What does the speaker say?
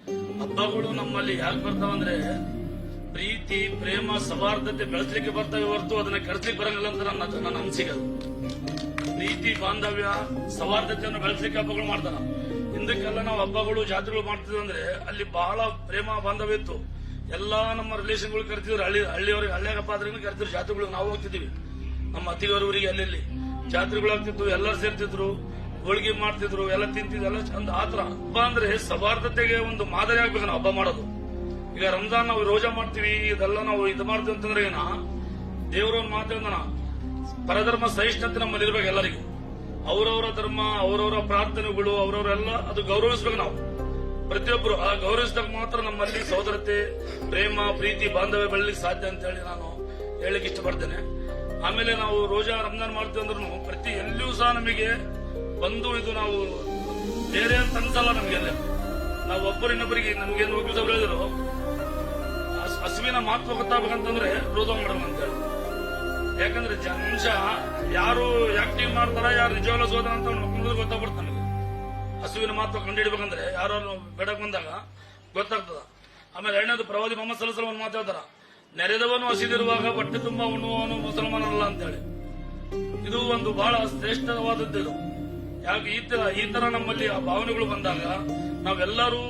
ಹಬ್ಬಗಳು ನಮ್ಮಲ್ಲಿ ಯಾಕೆ ಬರ್ತಾವಂದ್ರೆ ಪ್ರೀತಿ ಪ್ರೇಮ ಸೌಹಾರ್ದತೆ ಬೆಳೆಸಲಿಕ್ಕೆ ಬರ್ತವೆ ಹೊರತು ಅದನ್ನ ಕೆಡಿಸ್ಲಿಕ್ಕೆ ಬರಂಗಿಲ್ಲ ಅಂತ ನನ್ನ ಅನಿಸಿಕೆ. ಪ್ರೀತಿ ಬಾಂಧವ್ಯ ಸೌಹಾರ್ದತೆಯನ್ನು ಬೆಳೆಸಲಿಕ್ಕೆ ಹಬ್ಬಗಳು ಮಾಡ್ತಾರ. ಹಿಂದಕ್ಕೆಲ್ಲ ನಾವು ಹಬ್ಬಗಳು ಜಾತ್ರೆಗಳು ಮಾಡ್ತಿದ್ವಿ ಅಂದ್ರೆ ಅಲ್ಲಿ ಬಹಳ ಪ್ರೇಮ ಬಾಂಧವ್ಯ ಇತ್ತು. ಎಲ್ಲಾ ನಮ್ಮ ರಿಲೇಷನ್ಗಳು ಕರಿತಿದ್ರು, ಹಳ್ಳಿಯವ್ರಿಗೆ ಹಳ್ಳಿಯಾಗಪ್ಪ ಆದ್ರೆ ಕರಿತಿದ್ರು ಜಾತ್ರೆಗಳು. ನಾವು ಹೋಗ್ತಿದ್ವಿ ನಮ್ಮ ಅತ್ತಿಗವರಿಗೆ, ಅಲ್ಲಿ ಜಾತ್ರೆಗಳು ಆಗ್ತಿದ್ವು, ಎಲ್ಲರೂ ಸೇರ್ತಿದ್ರು, ಹೋಳಿಗೆ ಮಾಡ್ತಿದ್ರು, ಎಲ್ಲ ತಿಂತಿದ್ರು, ಎಲ್ಲ ಚಂದ. ಆತರ ಹಬ್ಬ ಅಂದ್ರೆ ಸೌಹಾರ್ದತೆಗೆ ಒಂದು ಮಾದರಿ ಆಗ್ಬೇಕು ನಾವು ಹಬ್ಬ ಮಾಡೋದು. ಈಗ ರಂಜಾನ್ ನಾವು ರೋಜಾ ಮಾಡ್ತೀವಿ, ಇದೆಲ್ಲ ನಾವು ಇದು ಮಾಡ್ತೀವಿ ಅಂತಂದ್ರೆ ಏನ ದೇವರ ಒಂದು ಮಾತೇನ ಪರಧರ್ಮ ಸಹಿಷ್ಣುತೆ ನಮ್ಮಲ್ಲಿ ಇರ್ಬೇಕು. ಎಲ್ಲರಿಗೂ ಅವರವರ ಧರ್ಮ, ಅವರವರ ಪ್ರಾರ್ಥನೆಗಳು, ಅವರವರೆಲ್ಲ ಅದು ಗೌರವಿಸ್ಬೇಕು ನಾವು ಪ್ರತಿಯೊಬ್ಬರು. ಆ ಗೌರವಿಸಿದಾಗ ಮಾತ್ರ ನಮ್ಮಲ್ಲಿ ಸಹೋದರತೆ, ಪ್ರೇಮ, ಪ್ರೀತಿ, ಬಾಂಧವ್ಯ ಬೆಳಲಿಕ್ಕೆ ಸಾಧ್ಯ ಅಂತ ಹೇಳಿ ನಾನು ಹೇಳಲಿಕ್ಕೆ ಇಷ್ಟಪಡ್ತೇನೆ. ಆಮೇಲೆ ನಾವು ರೋಜಾ ರಂಜಾನ್ ಮಾಡ್ತೀವಿ ಅಂದ್ರೂ ಪ್ರತಿ ಎಲ್ಲಿಯೂ ಸಹ ನಮಗೆ ಬಂದು ಇದು ನಾವು ಬೇರೆ ಅಂತ ಅನ್ಸಲ್ಲ. ನಮಗೆಲ್ಲ ನಾವು ಒಬ್ಬರಿನ್ನೊಬ್ಬರಿಗೆ ನಮ್ಗೇನು ಒಬ್ಬರು ಸಹ ಹೇಳಿದ್ರು ಹಸುವಿನ ಮಹತ್ವ ಗೊತ್ತಾಗಬೇಕಂತಂದ್ರೆ ರೋಜಾ ಮಾಡಬೇಕು ಅಂತ ಹೇಳಿ. ಯಾಕಂದ್ರೆ ಮನುಷ್ಯ ಯಾರು ಆಕ್ಟಿವ್ ಮಾಡ್ತಾರ, ಯಾರು ನಿಜವಾಗ್ಲೂ ಸೋದರ ಅಂತ ಮಕ್ಕಳು ಗೊತ್ತಾಗ್ಬಿಡ್ತಾನೆ. ಹಸುವಿನ ಮಹತ್ವ ಕಂಡುಹಿಡಬೇಕಂದ್ರೆ ಯಾರು ಬೇಡಕ್ ಬಂದಾಗ ಗೊತ್ತಾಗ್ತದ. ಆಮೇಲೆ ಎರಡನೇದು ಪ್ರವಾದಿ ಮೊಹಮ್ಮದ್ ಸಲ್ಲಲ್ಲಾಹು ಅಲೈಹಿ ವಸಲ್ಲಂ ಮಾತಾಡ್ತಾರ, ನೆರೆದವನು ಹಸಿದಿರುವಾಗ ಹೊಟ್ಟೆ ತುಂಬಾ ಉಣ್ಣುವವನು ಮುಸಲ್ಮಾನಲ್ಲ ಅಂತ ಹೇಳಿ. ಇದು ಒಂದು ಬಹಳ ಶ್ರೇಷ್ಠವಾದದ್ದು. ಯಾಕೆ ಈ ತರ ನಮ್ಮಲ್ಲಿ ಆ ಭಾವನೆಗಳು ಬಂದಾಗ ನಾವೆಲ್ಲರೂ